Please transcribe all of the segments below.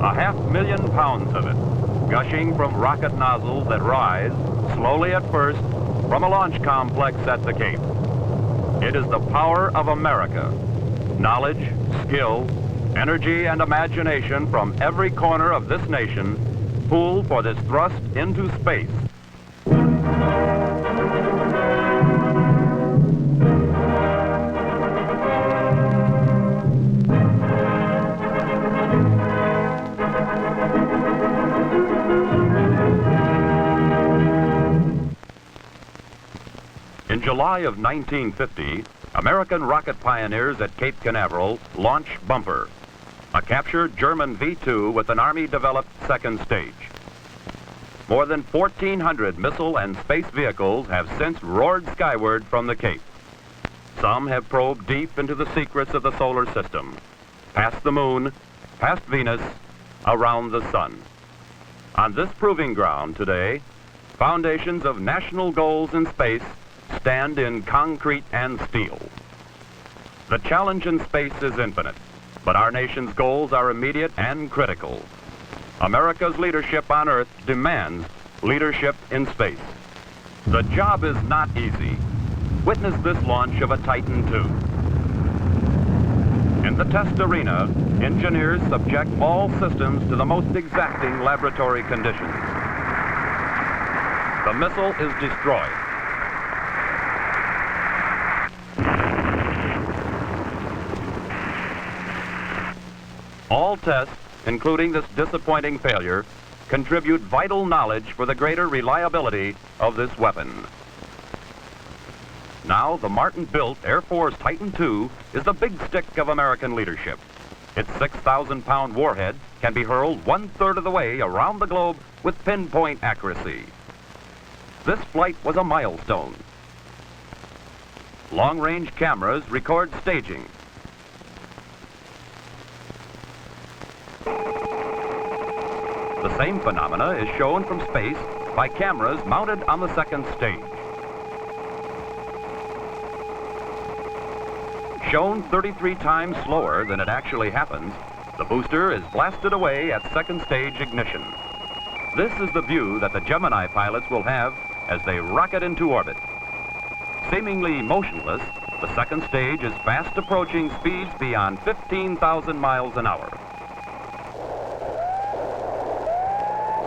500,000 pounds of it, gushing from rocket nozzles that rise, slowly at first, from a launch complex at the Cape. It is the power of America. Knowledge, skill, energy, and imagination from every corner of this nation pooled for this thrust into space. In July of 1950, American rocket pioneers at Cape Canaveral launched Bumper, a captured German V-2 with an Army-developed second stage. More than 1,400 missile and space vehicles have since roared skyward from the Cape. Some have probed deep into the secrets of the solar system, past the moon, past Venus, around the sun. On this proving ground today, foundations of national goals in space stand in concrete and steel. The challenge in space is infinite, but our nation's goals are immediate and critical. America's leadership on Earth demands leadership in space. The job is not easy. Witness this launch of a Titan II. In the test arena, engineers subject all systems to the most exacting laboratory conditions. The missile is destroyed. All tests, including this disappointing failure, contribute vital knowledge for the greater reliability of this weapon. Now, the Martin-built Air Force Titan II is the big stick of American leadership. Its 6,000-pound warhead can be hurled 1/3 of the way around the globe with pinpoint accuracy. This flight was a milestone. Long-range cameras record staging. The same phenomena is shown from space by cameras mounted on the second stage. Shown 33 times slower than it actually happens, the booster is blasted away at second stage ignition. This is the view that the Gemini pilots will have as they rocket into orbit. Seemingly motionless, the second stage is fast approaching speeds beyond 15,000 miles an hour.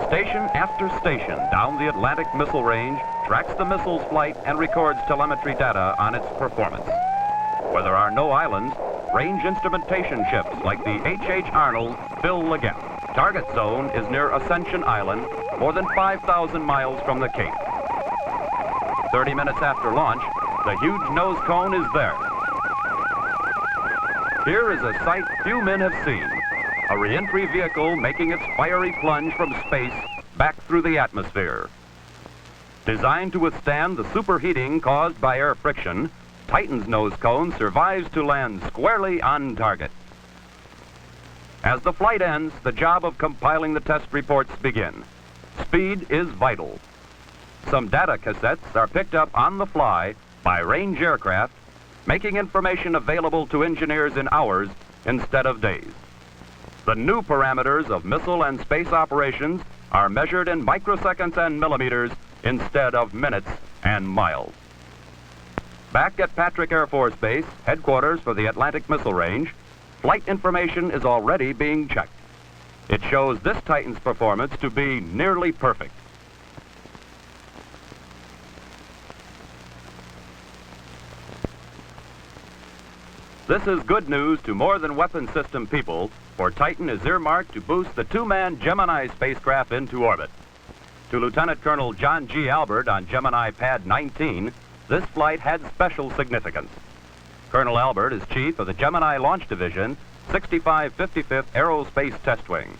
Station after station down the Atlantic missile range tracks the missile's flight and records telemetry data on its performance. Where there are no islands, range instrumentation ships like the H.H. Arnold fill the gap. Target zone is near Ascension Island, more than 5,000 miles from the Cape. 30 minutes after launch, the huge nose cone is there. Here is a sight few men have seen. A re-entry vehicle making its fiery plunge from space back through the atmosphere. Designed to withstand the superheating caused by air friction, Titan's nose cone survives to land squarely on target. As the flight ends, the job of compiling the test reports begin. Speed is vital. Some data cassettes are picked up on the fly by range aircraft, making information available to engineers in hours instead of days. The new parameters of missile and space operations are measured in microseconds and millimeters instead of minutes and miles. Back at Patrick Air Force Base, headquarters for the Atlantic Missile Range, flight information is already being checked. It shows this Titan's performance to be nearly perfect. This is good news to more than weapon system people, for Titan is earmarked to boost the two-man Gemini spacecraft into orbit. To Lieutenant Colonel John G. Albert on Gemini Pad 19, this flight had special significance. Colonel Albert is chief of the Gemini Launch Division, 6555th Aerospace Test Wing.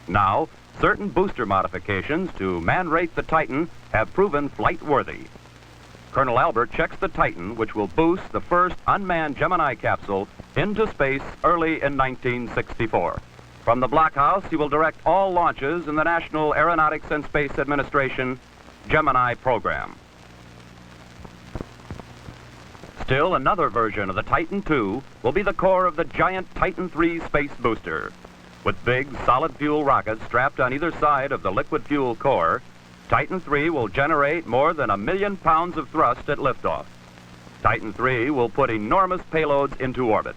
Now, certain booster modifications to man-rate the Titan have proven flight-worthy. Colonel Albert checks the Titan, which will boost the first unmanned Gemini capsule into space early in 1964. From the blockhouse, he will direct all launches in the National Aeronautics and Space Administration Gemini program. Still, another version of the Titan II will be the core of the giant Titan III space booster. With big, solid fuel rockets strapped on either side of the liquid fuel core, Titan III will generate more than 1 million pounds of thrust at liftoff. Titan III will put enormous payloads into orbit.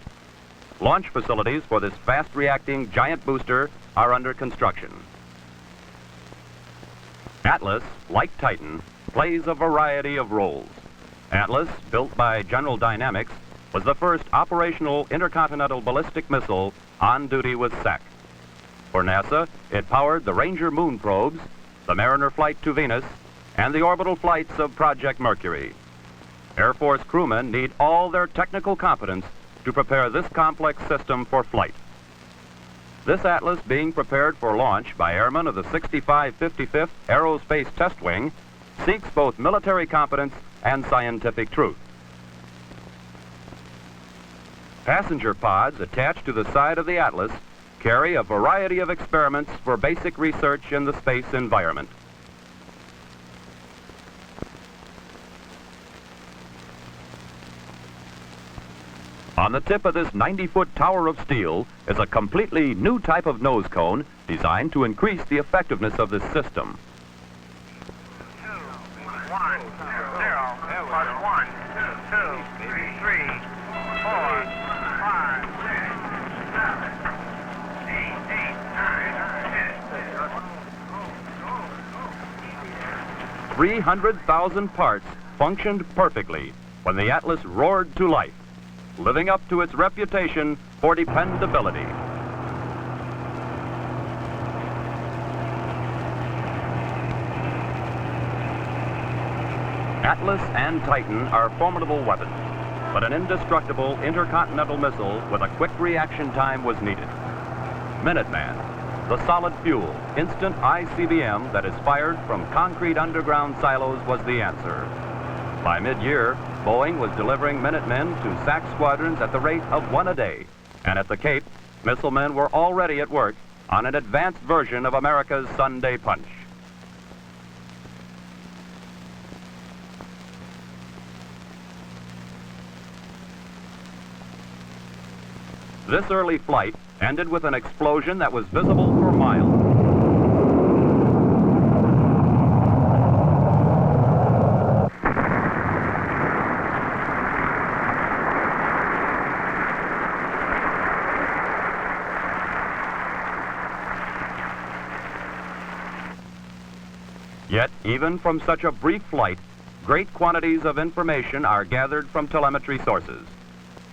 Launch facilities for this fast-reacting giant booster are under construction. Atlas, like Titan, plays a variety of roles. Atlas, built by General Dynamics, was the first operational intercontinental ballistic missile on duty with SAC. For NASA, it powered the Ranger moon probes, the Mariner flight to Venus, and the orbital flights of Project Mercury. Air Force crewmen need all their technical competence to prepare this complex system for flight. This Atlas being prepared for launch by airmen of the 6555th Aerospace Test Wing seeks both military competence and scientific truth. Passenger pods attached to the side of the Atlas carry a variety of experiments for basic research in the space environment. On the tip of this 90-foot tower of steel is a completely new type of nose cone designed to increase the effectiveness of this system. 2, 1, 0, plus 1, 2, 3, 4, 5, 6, 7, 300,000 parts functioned perfectly when the Atlas roared to life, living up to its reputation for dependability. Atlas and Titan are formidable weapons, but an indestructible intercontinental missile with a quick reaction time was needed. Minuteman, the solid fuel, instant ICBM that is fired from concrete underground silos, was the answer. By mid-year, Boeing was delivering Minutemen to SAC squadrons at the rate of 1 a day. And at the Cape, missile men were already at work on an advanced version of America's Sunday Punch. This early flight ended with an explosion that was visible for miles. Yet, even from such a brief flight, great quantities of information are gathered from telemetry sources.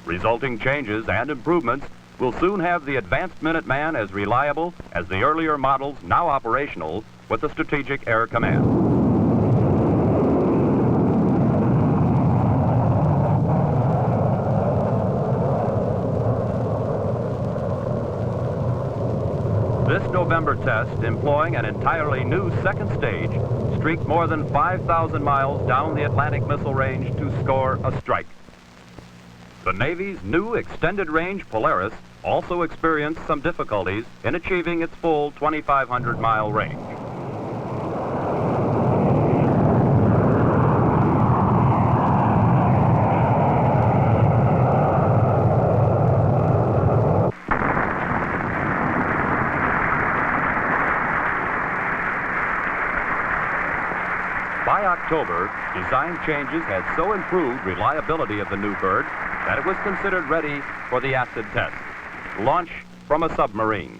Resulting changes and improvements will soon have the advanced Minuteman as reliable as the earlier models now operational with the Strategic Air Command. This November test, employing an entirely new second stage, streaked more than 5,000 miles down the Atlantic missile range to score a strike. The Navy's new extended-range Polaris also experienced some difficulties in achieving its full 2,500-mile range. By October, design changes had so improved reliability of the new bird that it was considered ready for the acid test, launch from a submarine.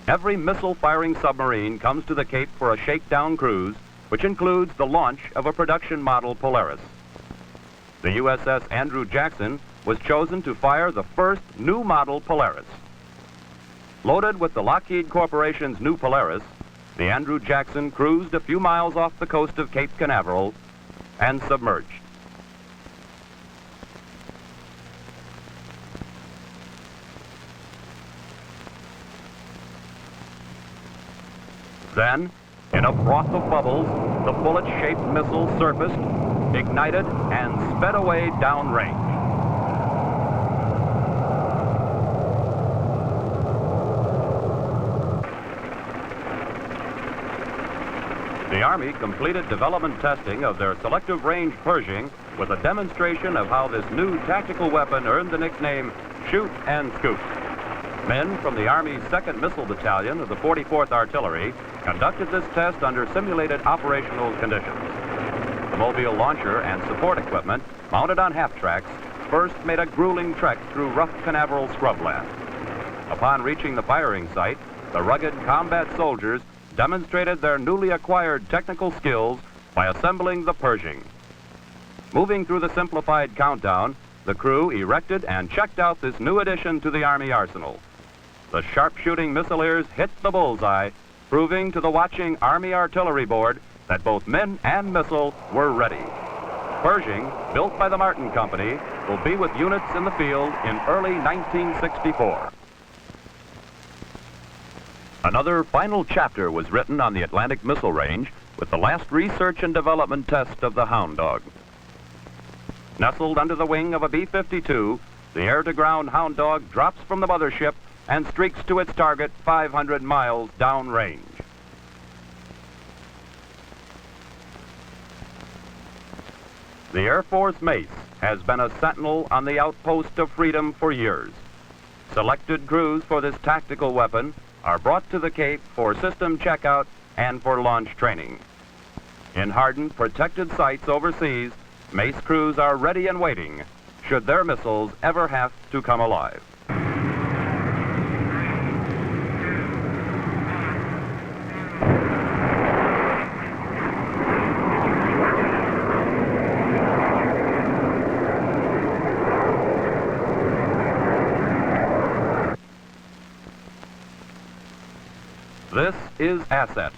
Every missile-firing submarine comes to the Cape for a shakedown cruise, which includes the launch of a production model Polaris. The USS Andrew Jackson was chosen to fire the first new model Polaris. Loaded with the Lockheed Corporation's new Polaris, the Andrew Jackson cruised a few miles off the coast of Cape Canaveral and submerged. Then, in a froth of bubbles, the bullet-shaped missile surfaced, ignited, and sped away downrange. The Army completed development testing of their selective range Pershing with a demonstration of how this new tactical weapon earned the nickname Shoot and Scoot. Men from the Army's 2nd Missile Battalion of the 44th Artillery conducted this test under simulated operational conditions. The mobile launcher and support equipment, mounted on half-tracks, first made a grueling trek through rough Canaveral scrubland. Upon reaching the firing site, the rugged combat soldiers demonstrated their newly acquired technical skills by assembling the Pershing. Moving through the simplified countdown, the crew erected and checked out this new addition to the Army arsenal. The sharpshooting missileers hit the bullseye, proving to the watching Army Artillery Board that both men and missile were ready. Pershing, built by the Martin Company, will be with units in the field in early 1964. Another final chapter was written on the Atlantic Missile Range with the last research and development test of the Hound Dog. Nestled under the wing of a B-52, the air-to-ground Hound Dog drops from the mothership and streaks to its target 500 miles downrange. The Air Force Mace has been a sentinel on the outpost of freedom for years. Selected crews for this tactical weapon are brought to the Cape for system checkout and for launch training. In hardened, protected sites overseas, Mace crews are ready and waiting should their missiles ever have to come alive. This is ASSET,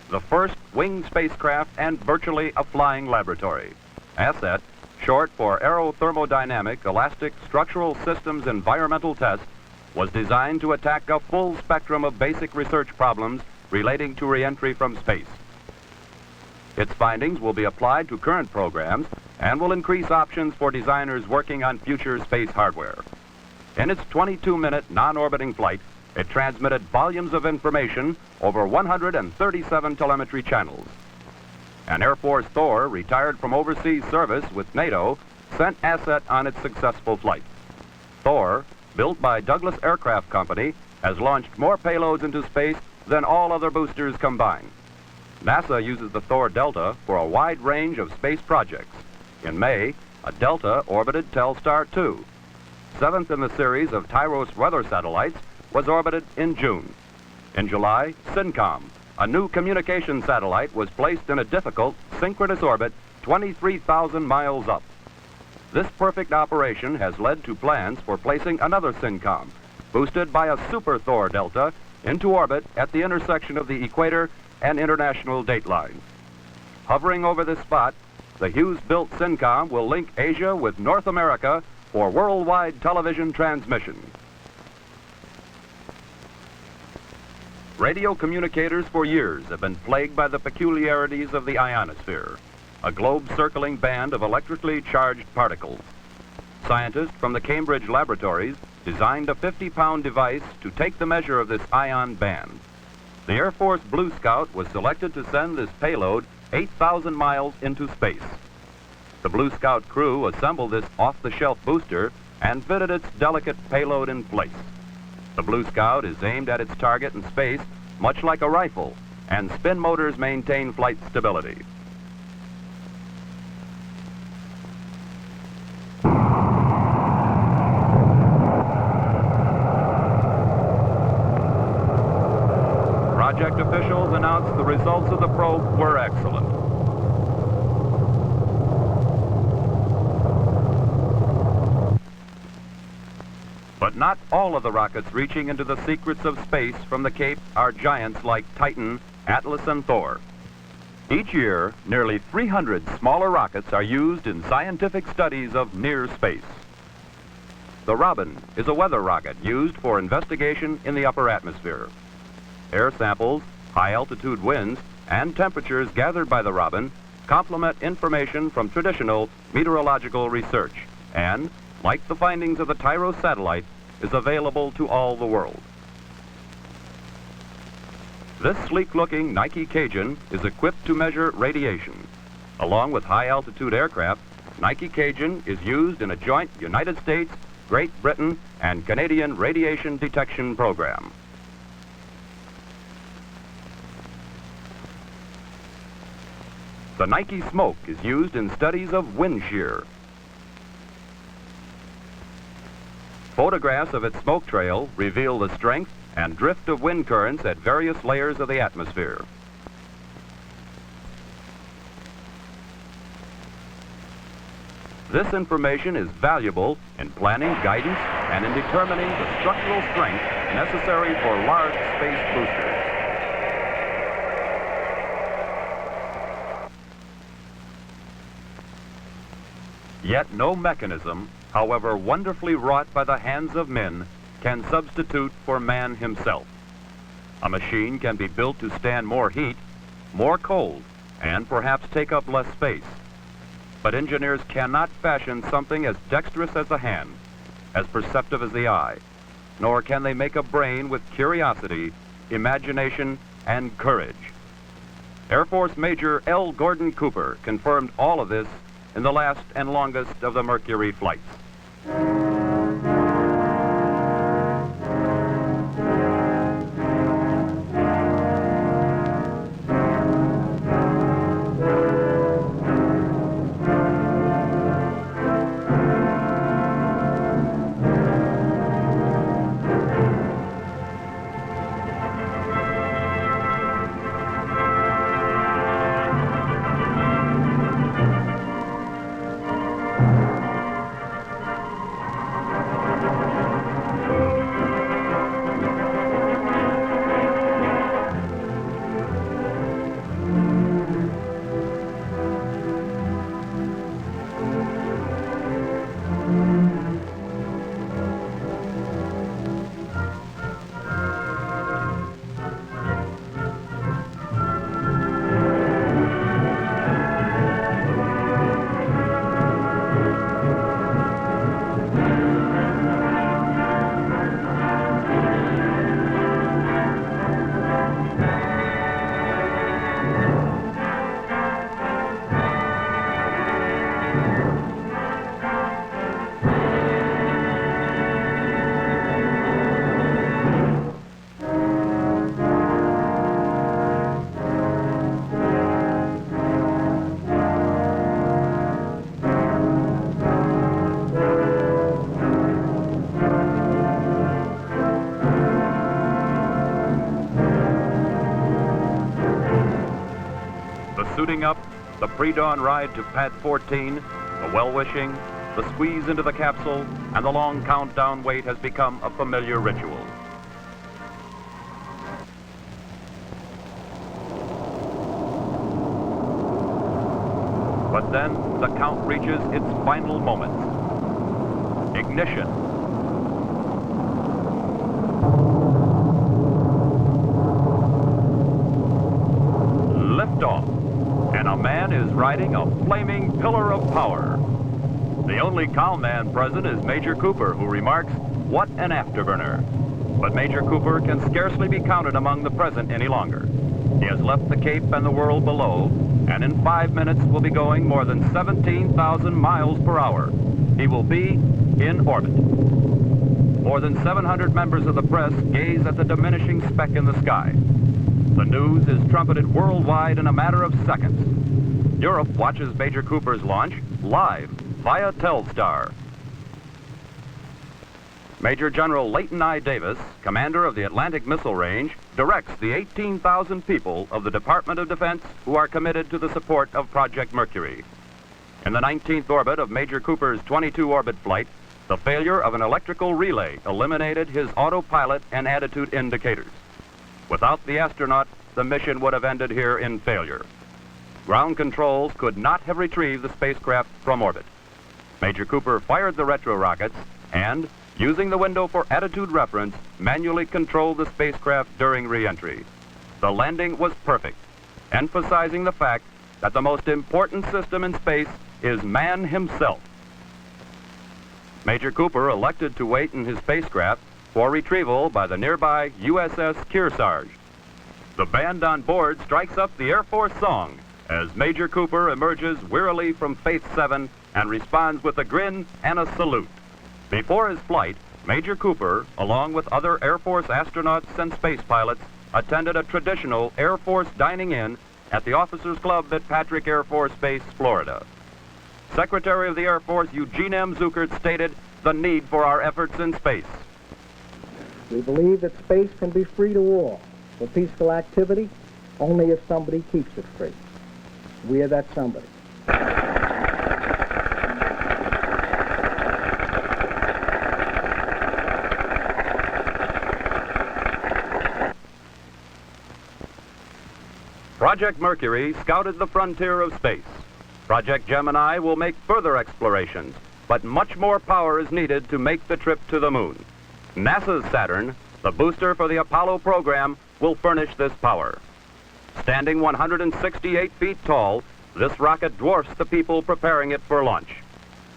the first winged spacecraft and virtually a flying laboratory. ASSET, short for Aerothermodynamic Elastic Structural Systems Environmental Test, was designed to attack a full spectrum of basic research problems relating to reentry from space. Its findings will be applied to current programs and will increase options for designers working on future space hardware. In its 22-minute non-orbiting flight, it transmitted volumes of information over 137 telemetry channels. An Air Force Thor retired from overseas service with NATO sent ASSET on its successful flight. Thor, built by Douglas Aircraft Company, has launched more payloads into space than all other boosters combined. NASA uses the Thor Delta for a wide range of space projects. In May, a Delta orbited Telstar 2. Seventh in the series of Tyros weather satellites, was orbited in June. In July, SYNCOM, a new communication satellite, was placed in a difficult, synchronous orbit 23,000 miles up. This perfect operation has led to plans for placing another SYNCOM, boosted by a Super Thor Delta, into orbit at the intersection of the equator and international dateline. Hovering over this spot, the Hughes-built SYNCOM will link Asia with North America for worldwide television transmission. Radio communicators for years have been plagued by the peculiarities of the ionosphere, a globe-circling band of electrically charged particles. Scientists from the Cambridge laboratories designed a 50-pound device to take the measure of this ion band. The Air Force Blue Scout was selected to send this payload 8,000 miles into space. The Blue Scout crew assembled this off-the-shelf booster and fitted its delicate payload in place. The Blue Scout is aimed at its target in space, much like a rifle, and spin motors maintain flight stability. Project officials announced the results of the probe were excellent. But not all of the rockets reaching into the secrets of space from the Cape are giants like Titan, Atlas, and Thor. Each year, nearly 300 smaller rockets are used in scientific studies of near space. The Robin is a weather rocket used for investigation in the upper atmosphere. Air samples, high-altitude winds, and temperatures gathered by the Robin complement information from traditional meteorological research and, like the findings of the Tyros satellite, is available to all the world. This sleek-looking Nike Cajun is equipped to measure radiation. Along with high-altitude aircraft, Nike Cajun is used in a joint United States Great Britain, and Canadian radiation detection program. The Nike smoke is used in studies of wind shear. Photographs of its smoke trail reveal the strength and drift of wind currents at various layers of the atmosphere. This information is valuable in planning guidance and in determining the structural strength necessary for large space boosters. Yet no mechanism, however wonderfully wrought by the hands of men, can substitute for man himself. A machine can be built to stand more heat, more cold, and perhaps take up less space. But engineers cannot fashion something as dexterous as the hand, as perceptive as the eye, nor can they make a brain with curiosity, imagination, and courage. Air Force Major L. Gordon Cooper confirmed all of this in the last and longest of the Mercury flights. Suiting up, the pre-dawn ride to Pad 14, the well-wishing, the squeeze into the capsule, and the long countdown wait has become a familiar ritual. But then the count reaches its final moments. Ignition. Liftoff. And a man is riding a flaming pillar of power. The only calm man present is Major Cooper, who remarks, "What an afterburner." But Major Cooper can scarcely be counted among the present any longer. He has left the Cape and the world below, and in 5 minutes will be going more than 17,000 miles per hour. He will be in orbit. More than 700 members of the press gaze at the diminishing speck in the sky. The news is trumpeted worldwide in a matter of seconds. Europe watches Major Cooper's launch live via Telstar. Major General Leighton I. Davis, commander of the Atlantic Missile Range, directs the 18,000 people of the Department of Defense who are committed to the support of Project Mercury. In the 19th orbit of Major Cooper's 22-orbit flight, the failure of an electrical relay eliminated his autopilot and attitude indicators. Without the astronaut, the mission would have ended here in failure. Ground controls could not have retrieved the spacecraft from orbit. Major Cooper fired the retro rockets and, using the window for attitude reference, manually controlled the spacecraft during re-entry. The landing was perfect, emphasizing the fact that the most important system in space is man himself. Major Cooper elected to wait in his spacecraft for retrieval by the nearby USS Kearsarge. The band on board strikes up the Air Force song as Major Cooper emerges wearily from Faith 7 and responds with a grin and a salute. Before his flight, Major Cooper, along with other Air Force astronauts and space pilots, attended a traditional Air Force dining-in at the Officers Club at Patrick Air Force Base, Florida. Secretary of the Air Force Eugene M. Zuckert stated the need for our efforts in space. We believe that space can be free to all for peaceful activity only if somebody keeps it free. We are that somebody. Project Mercury scouted the frontier of space. Project Gemini will make further explorations, but much more power is needed to make the trip to the moon. NASA's Saturn, the booster for the Apollo program, will furnish this power. Standing 168 feet tall, this rocket dwarfs the people preparing it for launch.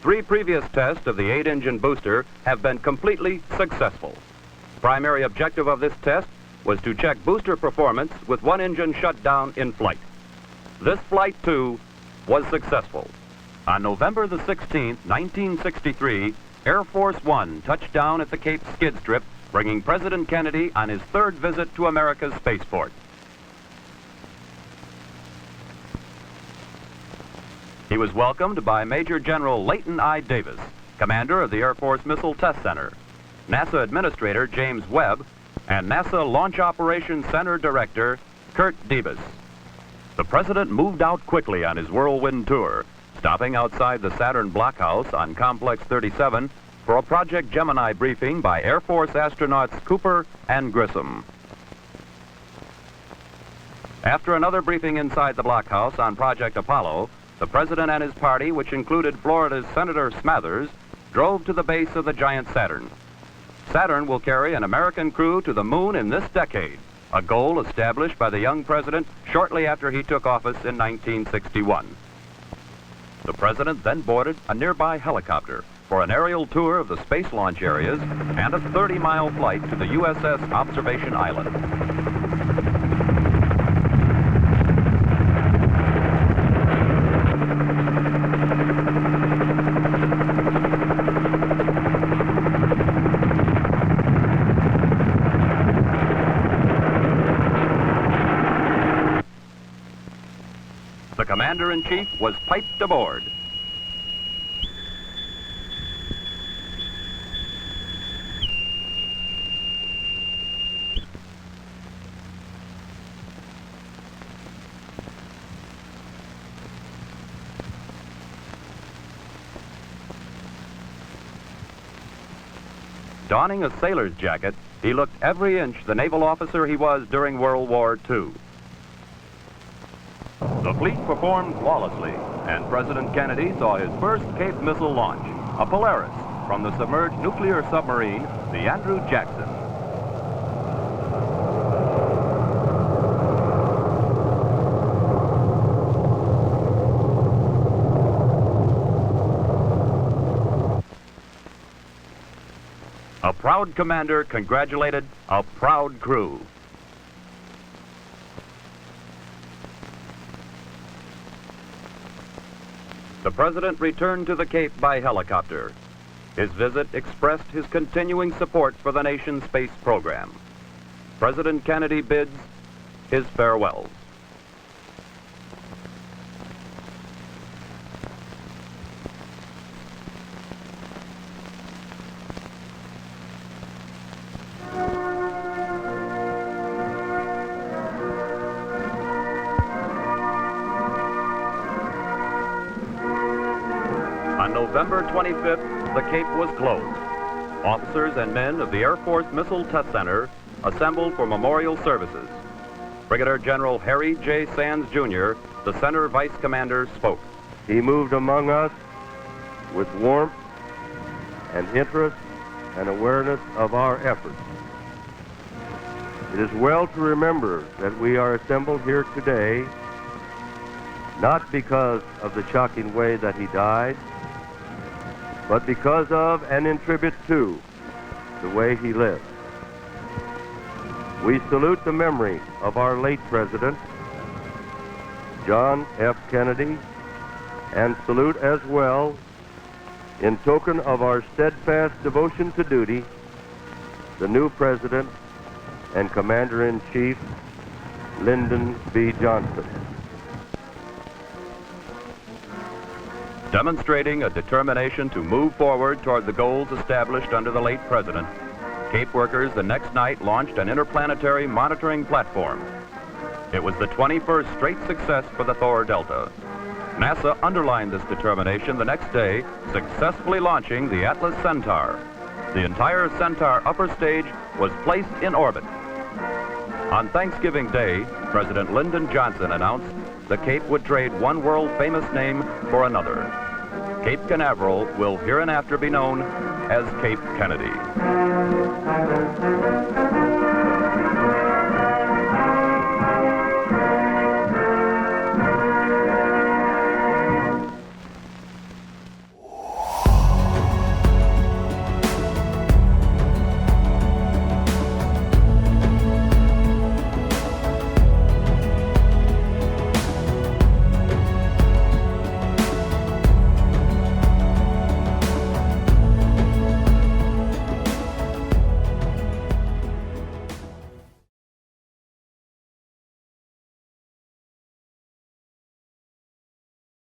3 previous tests of the 8-engine booster have been completely successful. Primary objective of this test was to check booster performance with one engine shut down in flight. This flight, too, was successful. On November the 16th, 1963, Air Force One touched down at the Cape Skid Strip, bringing President Kennedy on his 3rd visit to America's spaceport. He was welcomed by Major General Leighton I. Davis, commander of the Air Force Missile Test Center, NASA Administrator James Webb, and NASA Launch Operations Center Director Kurt Debus. The President moved out quickly on his whirlwind tour, stopping outside the Saturn blockhouse on Complex 37 for a Project Gemini briefing by Air Force astronauts Cooper and Grissom. After another briefing inside the blockhouse on Project Apollo, the President and his party, which included Florida's Senator Smathers, drove to the base of the giant Saturn. Saturn will carry an American crew to the moon in this decade, a goal established by the young president shortly after he took office in 1961. The president then boarded a nearby helicopter for an aerial tour of the space launch areas and a 30-mile flight to the USS Observation Island. The Commander-in-Chief was piped aboard. Donning a sailor's jacket, he looked every inch the naval officer he was during World War II. The fleet performed flawlessly, and President Kennedy saw his first Cape missile launch, a Polaris, from the submerged nuclear submarine, the Andrew Jackson. A proud commander congratulated a proud crew. The President returned to the Cape by helicopter. His visit expressed his continuing support for the nation's space program. President Kennedy bids his farewells. On November 25th, the Cape was closed. Officers and men of the Air Force Missile Test Center assembled for memorial services. Brigadier General Harry J. Sands, Jr., the center vice commander, spoke. He moved among us with warmth and interest and awareness of our efforts. It is well to remember that we are assembled here today not because of the shocking way that he died, but because of and in tribute to the way he lived. We salute the memory of our late President, John F. Kennedy, and salute as well In token of our steadfast devotion to duty, the new President and Commander-in-Chief, Lyndon B. Johnson. Demonstrating a determination to move forward toward the goals established under the late president, Cape workers the next night launched an interplanetary monitoring platform. It was the 21st straight success for the Thor Delta. NASA underlined this determination the next day, successfully launching the Atlas Centaur. The entire Centaur upper stage was placed in orbit. On Thanksgiving Day, President Lyndon Johnson announced the Cape would trade one world-famous name for another. Cape Canaveral will hereinafter be known as Cape Kennedy.